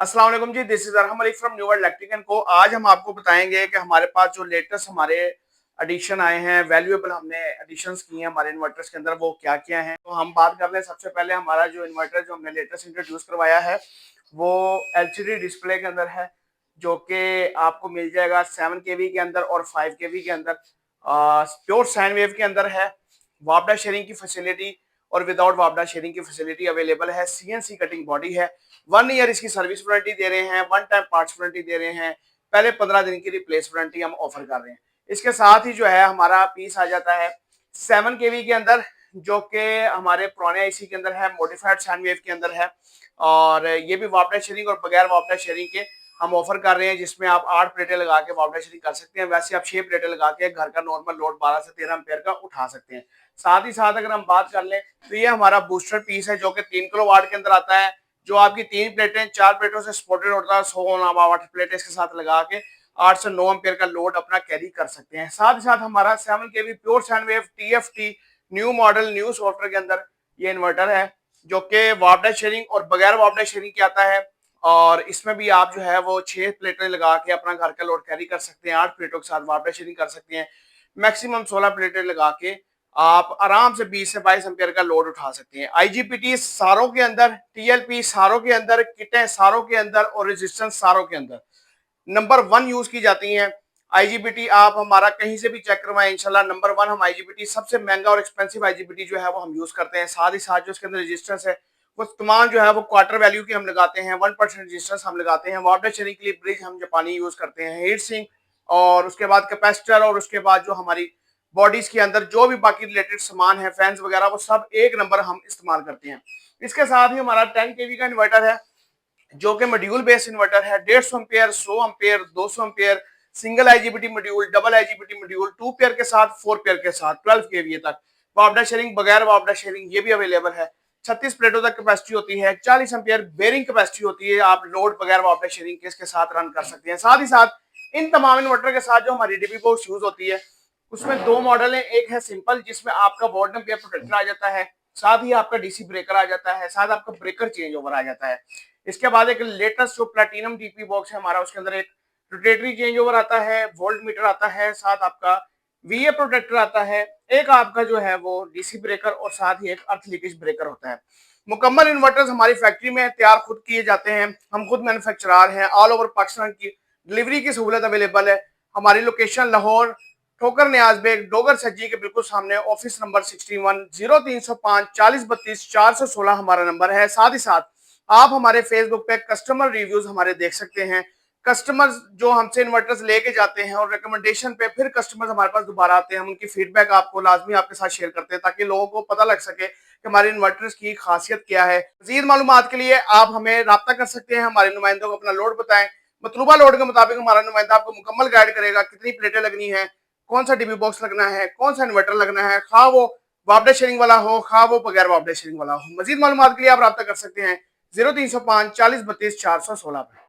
अस्सलाम वालेकुम ji, this is Arham Malik from New World Electric and Co. आज हम आपको बताएंगे कि हमारे पास जो लेटेस्ट हमारे एडिशन आए हैं, वैल्यूएबल हमने एडिशंस किए हैं हमारे इन्वर्टर्स के अंदर, वो क्या क्या हैं। तो हम बात कर लें। सबसे पहले हमारा जो इन्वर्टर जो हमने लेटेस्ट इंट्रोड्यूस करवाया है वो एलसीडी डिस्प्ले के अंदर है, जो कि आपको मिल जाएगा 7 kV के अंदर और 5 kV के अंदर। प्योर साइन वेव के अंदर है। वापडा शेयरिंग की फैसिलिटी और विदाउट वापडा शेयरिंग की फैसिलिटी अवेलेबल है। सीएनसी कटिंग बॉडी है। 1 ईयर इसकी सर्विस वारंटी दे रहे हैं, वन टाइम पार्ट्स वारंटी दे रहे हैं। पहले 15 दिन की रिप्लेस वारंटी हम ऑफर कर रहे हैं। इसके साथ ही जो है हमारा पीस आ जाता है 7 kV के अंदर, जो कि हमारे पुराने आईसी के अंदर है, मॉडिफाइड साइन वेव के अंदर है। और ये भी वापडा शेयरिंग और बगैर वापडा शेयरिंग के हम ऑफर कर रहे हैं, जिसमें आप 8 प्लेटें लगा के वापडा शेयरिंग कर सकते हैं। वैसे आप 6 प्लेटें लगा के घर का नॉर्मल लोड 12 से 13 एम्पेयर का उठा सकते हैं। साथ ही साथ अगर हम बात कर लें तो ये हमारा बूस्टर पीस है, जो कि 3 किलोवाट के अंदर आता है, जो आपकी 3 प्लेटें 4 प्लेटों से सपोर्टेड होता है। 100 प्लेटें इसके साथ लगा के 8 से 9 एम्पेयर का लोड अपना कैरी कर सकते हैं। साथ ही साथ हमारा 7 kV pure sine wave TFT new model new software के अंदर ये इन्वर्टर है, जो कि वापडा शेयरिंग और बगैर वापडा शेयरिंग के आता है। और इसमें भी आप जो है वो 6 प्लेटें लगा के अपना घर का लोड कैरी कर सकते हैं। 8 प्लेटों के साथ वापडा शेयरिंग कर सकते हैं। मैक्सिमम 16 प्लेटें लगा के आप आराम से 20 से 22 एम्पियर का लोड उठा सकते हैं। आईजीपीटी सारों के अंदर, टीएलपी सारों के अंदर, किटें सारों के अंदर और रेजिस्टेंस सारों के अंदर नंबर 1 यूज की जाती हैं। आईजीपीटी आप हमारा कहीं से भी चेक करवाएं, इंशाल्लाह नंबर 1 हम आईजीपीटी, सबसे महंगा और एक्सपेंसिव आईजीपीटी जो है वो हम यूज करते हैं। साथ ही साथ जो इसके अंदर रेजिस्टेंस है वो तमाम जो है वो क्वार्टर वैल्यू की हम लगाते हैं। 1% रेजिस्टेंस हम लगाते हैं। वापडा शेयरिंग के लिए ब्रिज हम जापानी यूज करते हैं, हीट सिंक, और उसके बाद कैपेसिटर, और उसके बाद जो हमारी बॉडीज के अंदर जो भी बाकी रिलेटेड सामान है, फैंस वगैरह, वो सब एक नंबर हम इस्तेमाल करते हैं। इसके साथ ही हमारा 10 kV का इन्वर्टर है, जो कि मॉड्यूल बेस्ड इन्वर्टर है। 150 ampere, 100 ampere, 200 ampere, single IGBT module, double IGBT module, 2 pair के साथ, 4 पेयर के साथ 12 kVA तक। वापडा शेयरिंग, बगैर वापडा शेयरिंग, ये भी अवेलेबल है। 36 प्लेटों तक कैपेसिटी होती है। 40 एम्पेयर बेरिंग कैपेसिटी होती है। आप लोड बगैर वापडा शेयरिंग के इसके साथ रन कर सकते हैं। साथ ही साथ इन तमाम इन्वर्टर के साथ जो हमारी डीपी बॉक्स यूज होती है, उसमें 2 मॉडल है। एक है सिंपल, जिसमें आपका वोल्ट एम्पेयर प्रोटेक्टर आ जाता है, साथ ही आपका डीसी ब्रेकर आ जाता है, साथ आपका ब्रेकर चेंज ओवर आ जाता है। इसके बाद एक लेटेस्ट जो प्लैटिनम डीपी बॉक्स है हमारा, उसके अंदर एक रोटेटरी चेंज ओवर आता है, वोल्ट मीटर आता है, साथ आपका वीए प्रोटेक्टर आता है, एक आपका जो है वो डीसी ब्रेकर, और साथ ही एक अर्थ लीकेज ब्रेकर होता है। मुकम्मल इन्वर्टर्स हमारी फैक्ट्री में तैयार खुद किए जाते हैं। हम खुद मैन्युफैक्चरर हैं। ऑल ओवर पाकिस्तान की डिलीवरी की सहूलत अवेलेबल है। हमारी लोकेशन लाहौर, ठोकर न्याज बेग, डोगर सज्जी के बिल्कुल सामने, ऑफिस नंबर 61 0305 40 32 416 हमारा नंबर है। साथ ही साथ आप हमारे फेसबुक पे कस्टमर रिव्यूज हमारे देख सकते हैं। कस्टमर्स जो हमसे इन्वर्टर्स लेके जाते हैं और रिकमेंडेशन पे फिर कस्टमर्स हमारे पास दोबारा आते हैं, हम उनकी फीडबैक आपको लाजमी आपके साथ शेयर करते हैं, ताकि लोगों को पता लग सके कि हमारे इन्वर्टर्स की खासियत क्या है। मजीद मालूमात के लिए आप हमें रब्ता कर सकते हैं। हमारे नुमाइंदों को अपना लोड बताएं। मतलूबा लोड के मुताबिक हमारा नुमाइंदा आपको मुकम्मल गाइड करेगा, कितनी प्लेटें लगनी है, कौन सा डीबी बॉक्स लगना है, कौन सा इन्वर्टर लगना है, खा वो वापडा शेयरिंग वाला हो, खा वो बगैर वापडा शेयरिंग वाला हो। मजीद मालूमात के लिए आप रब्ता कर सकते हैं 0305 40 32 416 पर।